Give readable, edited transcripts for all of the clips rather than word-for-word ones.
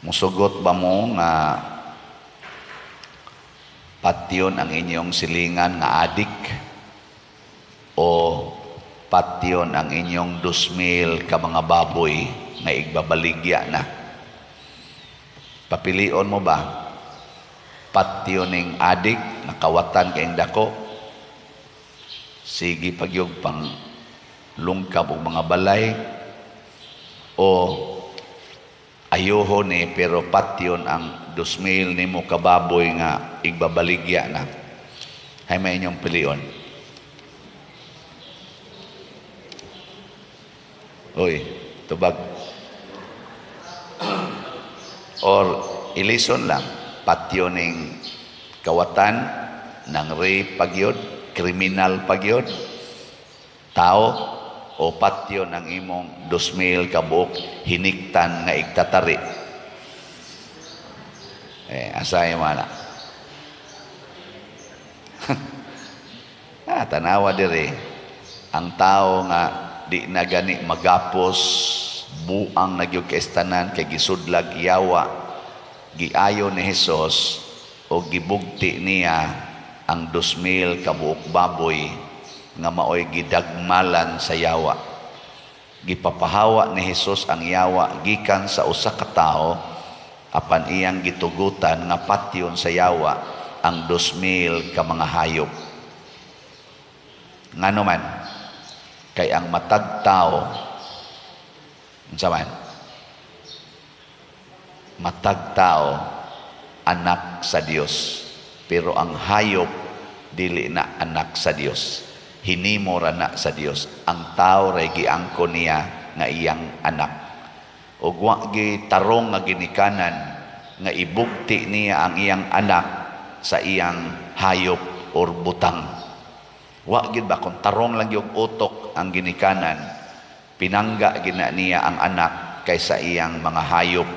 Musugot ba mo nga patyon ang inyong silingan nga adik o patyon ang inyong 2,000 ka mga baboy nga igbabaligya na? Papilion mo ba? Patyon ning adik nga kawatan kayong dako, sige pagyog pang lungkab og mga balay, o ayuho ni pero patyon ang 2,000 nimo kababoy nga igbabaligya na? Hay may inyong pilion. Oy, tubag. Or ilison lang, patyon ning kawatan ng rape pagyod, kriminal pagyod, tao, o patyo ng imong 2,000 kabuok hiniktan nga igtatari. Asay mo na. Tanawa dire. Ang tao nga di na gani magapos, buang nagyog kaistanan, kay gisudlag yawa, giayo ni Hesus, o gibugti niya ang 2,000 kabuok baboy nga maoy gidagmalan sa yawa. Gipapahawa ni Hesus ang yawa gikan sa usa ka tawo, apan iyang gitugutan nga patyon sa yawa ang 2,000 ka mga hayop. Ngano man kay ang matag tao, unsa man, matag tao anak sa Dios, pero ang hayop dili na anak sa Dios, hinimo ra na sa Dios. Ang tao ray giangkon niya nga iyang anak, ug wa gi tarong nga ginikanan nga ibugti niya ang iyang anak sa iyang hayop or butang. Wa gid ba kung tarong lang yung utok ang ginikanan, pinangga gina niya ang anak kaysa iyang mga hayop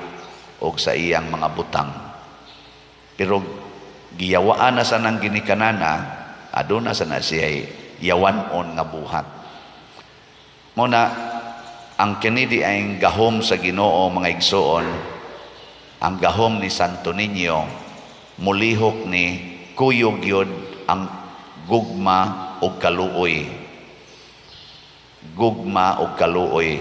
o sa iyang mga butang. Pero giyawaan na sa nang ginikanana, aduna sa na siya yawanon nga buhat. Muna, ang kinidi ay gahom sa Ginoo, mga igsoon, ang gahom ni Santo Niño, mulihok ni kuyog yun ang gugma o kaluoy. Gugma o kaluoy.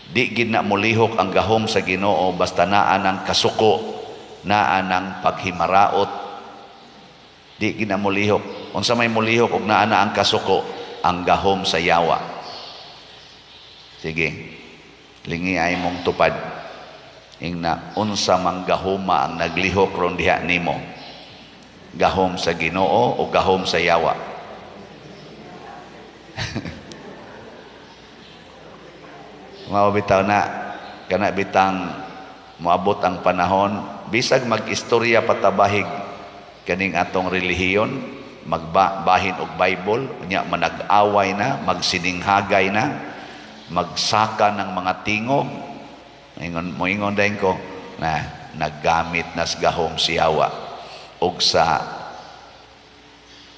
Di gid na mulihok ang gahom sa Ginoo basta naa ng kasuko, naa ng paghimaraot. Di gid na mulihok. Unsa may mulihok og naa na ang kasuko, ang gahom sa yawa. Sige, lingi ay mong tupad. Ingna unsa mang gahoma ang naglihok ron diha nimo? Gahom sa Ginoo o gahom sa yawa? Mabitaw na kana bitang moabot ang panahon, bisag mag-istorya patabahig kaning atong relihiyon, magbahin og Bible, unya manag-away na, magsininghagay na, magsaka ng mga tingog. Moingon dayon ko na naggamit nas gahom si yawa og sa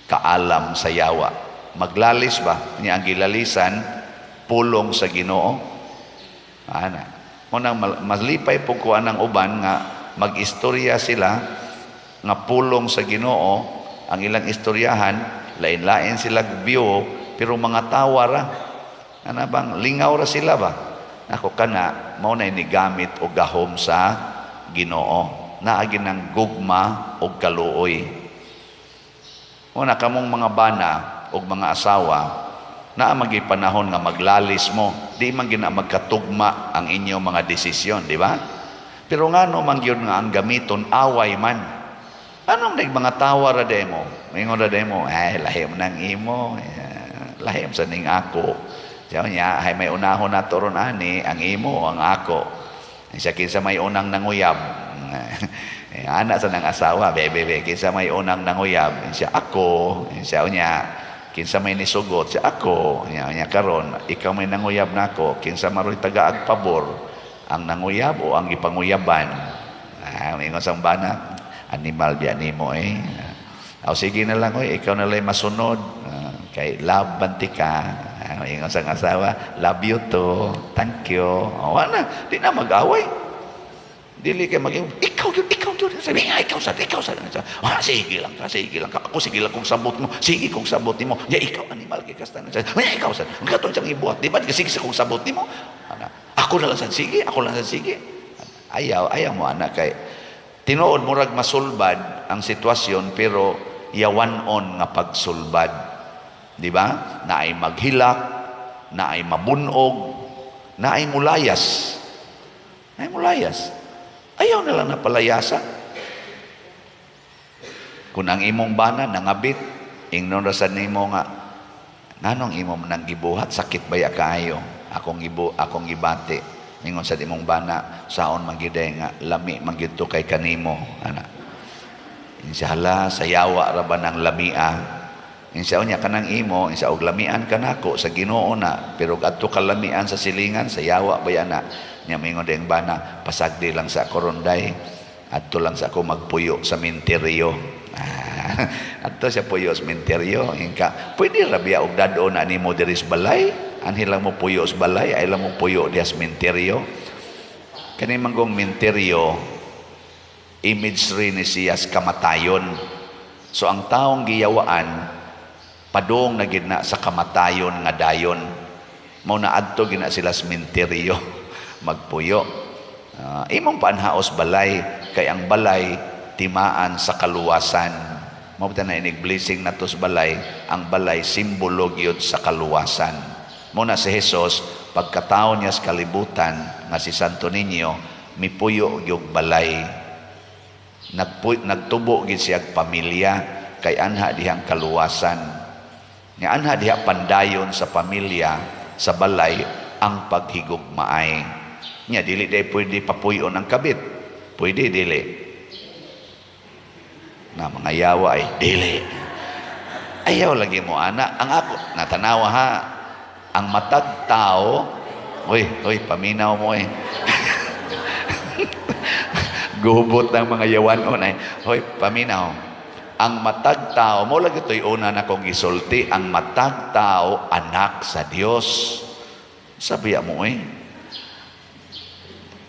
kaalam sa yawa. Maglalis ba niya ang gilalisan pulong sa Ginoo? Ana, munang maslipay po ko anang uban nga mag-istorya sila nga pulong sa Ginoo, ang ilang istoryahan lain-lain sila view, pero mga tawa ra. Ana bang lingaw ra sila ba? Ako kana mao na ni gamit og gahom sa Ginoo. Naagi ng gugma og kaluoy. Una kamong mga bana og mga asawa, naa magipanahon nga maglalis mo, di man gina magkatugma ang inyong mga desisyon, di ba? Pero ngano man gyud nga ang gamiton away man. Anong mga tawa ra demo? Mingon ra demo, ay lahim nang imo, lahim sa ning ako. Siya niya, ay may unahon na toron ani, ang imo, ang ako. Siya kinsa may unang nanguyab. Anak sa nang asawa, bebe, kinsa may unang nanguyab. Siya ako. Siya niya, kinsa may nisugot, siya ako. Niya karon, ikaw may nanguyab na ako. Kinsa maroy tagaag pabor, ang nanguyab o ang ipanguyaban. Ingon sang bana, animal biya nimo eh. Sige na lang, ikaw na lang masunod. Kay love banti ka. Ingon sang asawa, love you too, thank you. Wala, di na mag-away. Dili kay ikaw yun. Sabi nga, ikaw sa. Sige lang ka. Ako, sige lang kung sabot mo. Sige kung sabot mo. Ya, ikaw, animal, kay kastan. Ikaw sa. Ang katong siyang ibuhat. Di ba? Sige sa kung sabot mo. Ako na lang sa sige. Ayaw mo, anak, kay tinuod murag masulbad ang sitwasyon, pero yawan-on nga pagsulbad. Di ba? Na ay maghilak, na ay mabunog, na ay mulayas. Ayaw na lang na palayasa. Kung ang imong bana nangabit, ingnon rasan nimo nga, nanong imong nang gibuhat, sakit baya kaayo, akong gibati. Ingon sa imong bana, saon magiday nga, lami magito kay kanimo. Inshallah, sayawa ra ba ng lamia. Inshallah, kanang imo, og lamian kanako sa Ginoo na, pero adto ka lamian sa silingan, sayawa baya na. Nya mingon ding bana, pasagdi lang sa koronday, adto lang sa ako magpuyo sa menteryo. Adto siya puyo sa menteryo. Inka, pwede rabia og dado na nimo diri sa balay. Anhi lang mo puyo sa balay, ay lang mo puyo diya sa menteryo. Kani manggong menteryo, imagery ni siya sa kamatayon. So ang taong giyawaan, padong na gid na sa kamatayon nga dayon. Mao na adto gina sila sa menteryo magpuyo. Imong panhaos balay, kay ang balay timaan sa kaluwasan. Mao na inig blessing nato sa balay, ang balay simbolo gyud sa kaluwasan. Mao na si Jesus pagkataon niya sa kalibutan nga si Santo Niño, mipuyo gyud balay. Nagtubo gid siya pamilya, kay anha dihang kaluwasan. Nga anha diha pandayon sa pamilya, sa balay ang paghigugmaay. Nya dili day pwede papuyon ang kabit. Pwede dili. Na mga yawa ay dili. Ayaw lagi mo ana. Ang ako natanawa ha. Ang matag tao, oy, paminaw mo eh. Gubot ng mga yawanon ay. Hoy, paminaw. Ang matag tao, mo lagi ito'y una na kong gisulti, ang matag tao, anak sa Dios. Sabiya mo eh.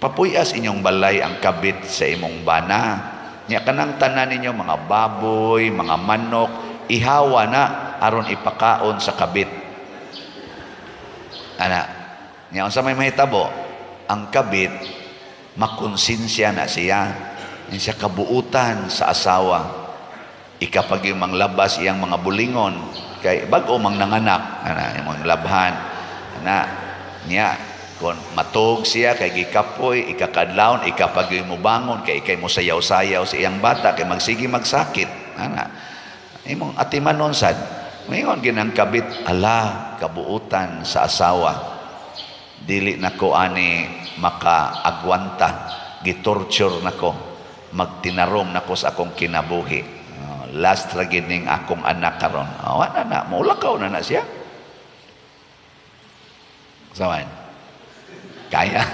Papuyas inyong balay ang kabit sa imong bana. Nya kanang tanan ninyo, mga baboy, mga manok, ihawa na aron ipakaon sa kabit. Nya unsa may mahitabo, ang kabit makonsensya na siya. Siya kabuutan sa asawa. Ikapag yung manglabas iyang mga bulingon, kay bago mang nanganak, yung labhan, niya, kung matog siya, kay gikapoy, ikakadlaon, ikapag yung mubangon, kay mo sayaw-sayaw sa iyang bata, kay magsigi magsakit. Imong atimanon sad, ngayon ginang kabit, ala, kabuutan sa asawa. Dili nako ani makaagwanta, gitorture nako, magtinarom nako sa akong kinabuhi. Last ragid ning akong anak karon. Wala na, maulakaw na siya. Sawan. Kaya.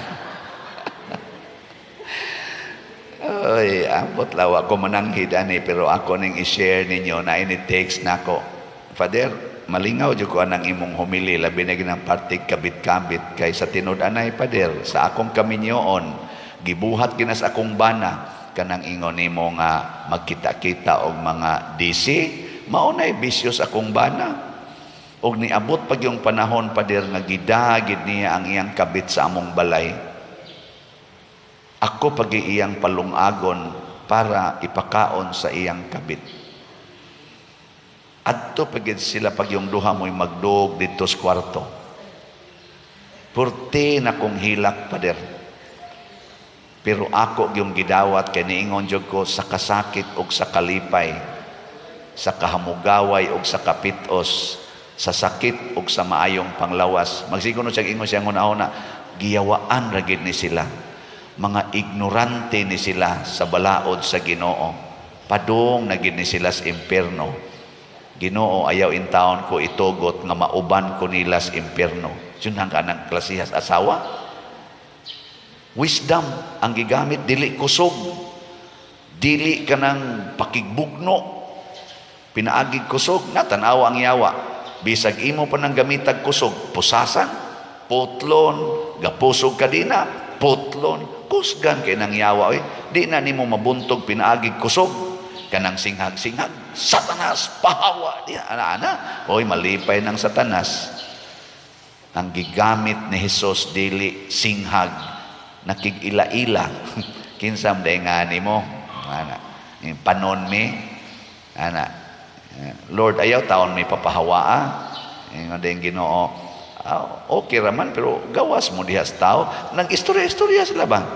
Oy, ambot law ako mananghid ani, pero ako ning i-share ninyo na ini text nako. Father, malingaw jud ko anang imong homily, labi na ginang partig kabit-kabit kay sa tinud anay, Father, sa akong kaminyoon gibuhat ginas akong bana kanang ingon nimo nga magkita-kita og mga DC, maunay bisyos akong bana. Og niabot pag yung panahon, Pader, nga gidagid niya ang iyang kabit sa among balay. Ako pag iyang palungagon para ipakaon sa iyang kabit. Adto pagid sila pag yung duha mo'y magdog dito sa kwarto. Purti na kong hilak, Pader. Pero ako yung gidawat kay niingon jud ko sa kasakit og sa kalipay, sa kahamugaway og sa kapitos, sa sakit ug sa maayong panglawas. Magsigono siya ingon siya una-una, giyawaan ra gid ni sila. Mga ignorante ni sila sa balaod sa Ginoo. Padung na gid ni sila sa impierno. Ginoo, ayaw in taon ko itugot nga mauban ko nila sa impierno. Yun ang kanang klasihas asawa. Wisdom ang gigamit, dili kusog. Dili kanang pakigbugno. Pinaagig kusog, natanawa ang yawa. Bisag imo pa ng gamitag kusog, pusasan, putlon, gapusog kadina, putlon, kusgan kay nang yawa. Oy, di na nimo mabuntog pinaagig kusog, kanang singhag-singhag, Satanas, pahawa. Di, ana-ana. Oy, malipay ng Satanas. Ang gigamit ni Jesus dili singhag, nakig-ila-ila. Kinsam day nga nimo, ana, panon mi, ana, Lord, ayaw taon may papahawaa. Ingon din Ginoo, okay raman, pero gawas mo dihas tao. Nag-istorya-istorya sila ba?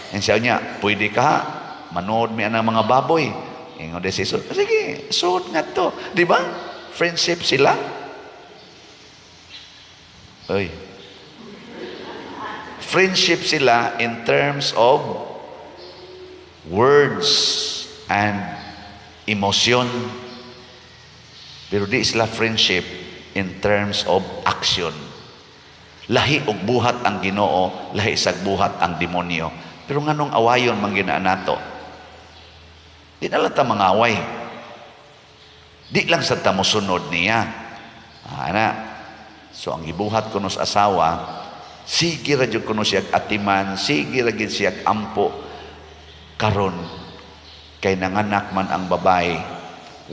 And siya niya, pwede ka, manood mi ang mga baboy. Ingon din si Jesus, sige, suot nga to. Di ba? Friendship sila. Oy. Friendship sila in terms of words and emotion. Pero di sila friendship in terms of action. Lahi og buhat ang Ginoo, lahi sag buhat ang demonyo. Pero nganong awayon man ginaan nato? Di na lang ta mangaway. Di lang sa ta mosunod niya. Ana. So ang gibuhat kuno sa asawa, sige ra jud kuno siya atiman, sige ra gid siya ampo karon kay nanganak man ang babae.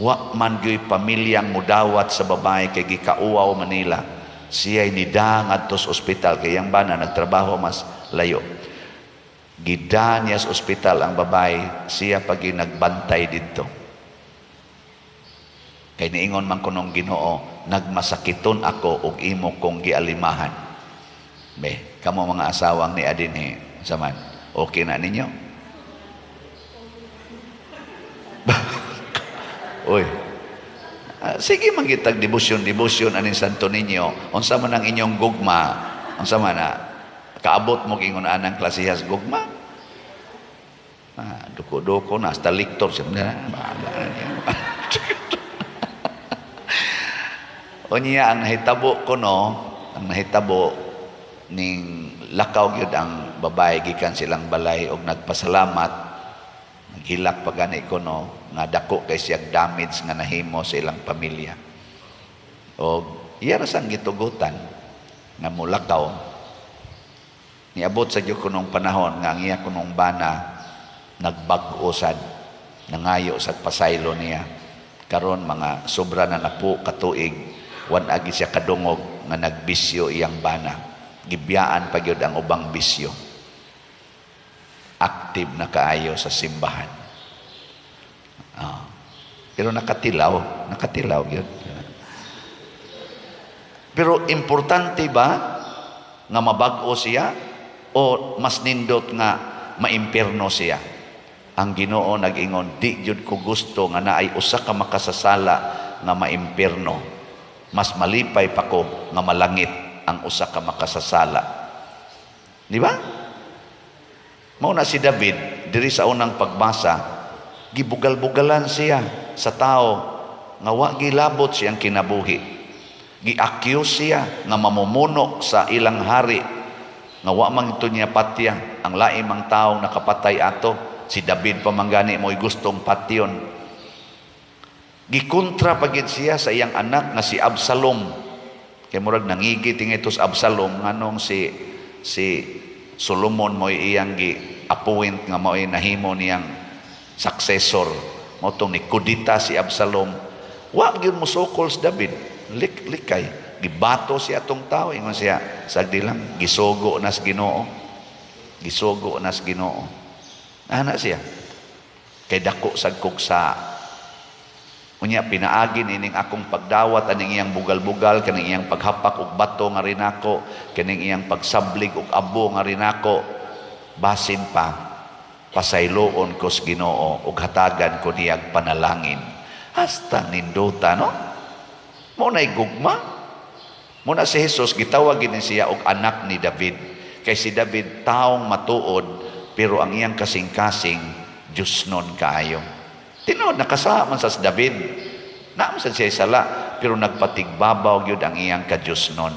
Wa man gyoy pamilyang mudawat sa babae kay gikauaw Manila. Siya nida ngadto sa ospital kay ang bana nagtrabaho mas layo. Gida niya sa ospital ang babae, siya pag nagbantay didto. Kay niingon man kunong Ginoo, nagmasakiton ako og imo kong gialimahan. Be, kamo mga asawang ni adinhi saman, okay na ninyo? Oy. Sige man kitag debosyon aning Santo Niño. Unsa man ang inyong gugma? Unsa man na kaabot mo kingon anang klasehas gugma? Duko-duko na hasta liktor siya. Unya ang nahitabo ko ang nahitabo ning lakaw gyud ang babae gikan silang balay og nagpasalamat, naghilak pa gani ko nga dako kay siya damage nga nahimo sa ilang pamilya. Og iya ra sang gitugutan nga mulakaw. Niabot sa gyud kunong panahon nga ang iya kunong bana nagbag-o sad, nangayo sa pasaylo niya. Karon mga sobra na napo katuig. Wan agi siya kadungog nga nagbisyo iyang bana. Gibiyaan pa gyud ang ubang bisyo. Active na kaayo sa simbahan. Pero nakatilaw gyud. Pero importante ba nga mabag-o siya o mas nindot nga maimpierno siya? Ang Ginoo nag-ingon, di gyud ko gusto nga naay usa ka makasasala nga maimpierno. Mas malipay pa ko nga malangit ang usa ka makasasala. Di ba? Mao na si David diri sa unang pagbasa, gibugal-bugalan siya sa tao nga wa gilabot siyang kinabuhi. Gi-accuse siya nga mamumuno sa ilang hari nga wa man ito niya patya ang laim ang taong nakapatay ato. Si David pamanggani mo'y gustong patyon. Gikontra pagid siya sa iyang anak nga si Absalom. Kay murag nangigi tingito sa Absalom nganong si Solomon mo'y iyang gi-appoint nga mo'y nahimo niyang successor. Mo tong ni kudita si Absalom. Wa gyud mo sukol sa David. Likay. Gibato siya atong tao. Ingon siya, sagdi lang, gisugo nas Ginoo. Gisugo nas Ginoo. Ana siya. Kay dako sad kugsa. Unya pinaagin ining akong pagdawat aning iyang bugal-bugal, kaning iyang paghapak og bato nga rin ako, kaning iyang pagsablig og abo nga rin ako. Basin pa, pasayloon ko sa Ginoo og hatagan ko niyag panalangin. Hasta ninduta, no? Muna'y gugma. Muna si Jesus, gitawag gini siya og anak ni David. Kay si David taong matuod, pero ang iyang kasing-kasing, Diyos nun kaayo. Tinood, nakasama sa David. Naam sa siya sala, pero nagpatigbabaw yun ang iyang ka-Diyos nun.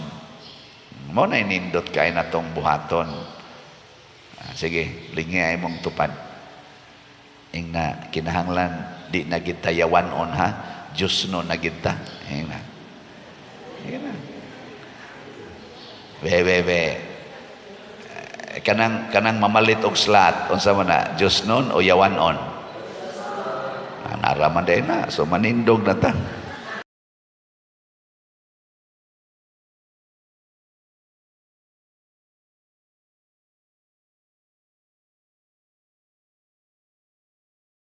Muna inindot kay na tong buhaton. Sige, lingay mong tupad. Ing na kinahanglan, di na kita yawanon ha. Diyos nun na kita. Ing na. Be. kanang mamalit og slat unsa man na Dios nun o yawanon. Naraman din na so manindog na ta.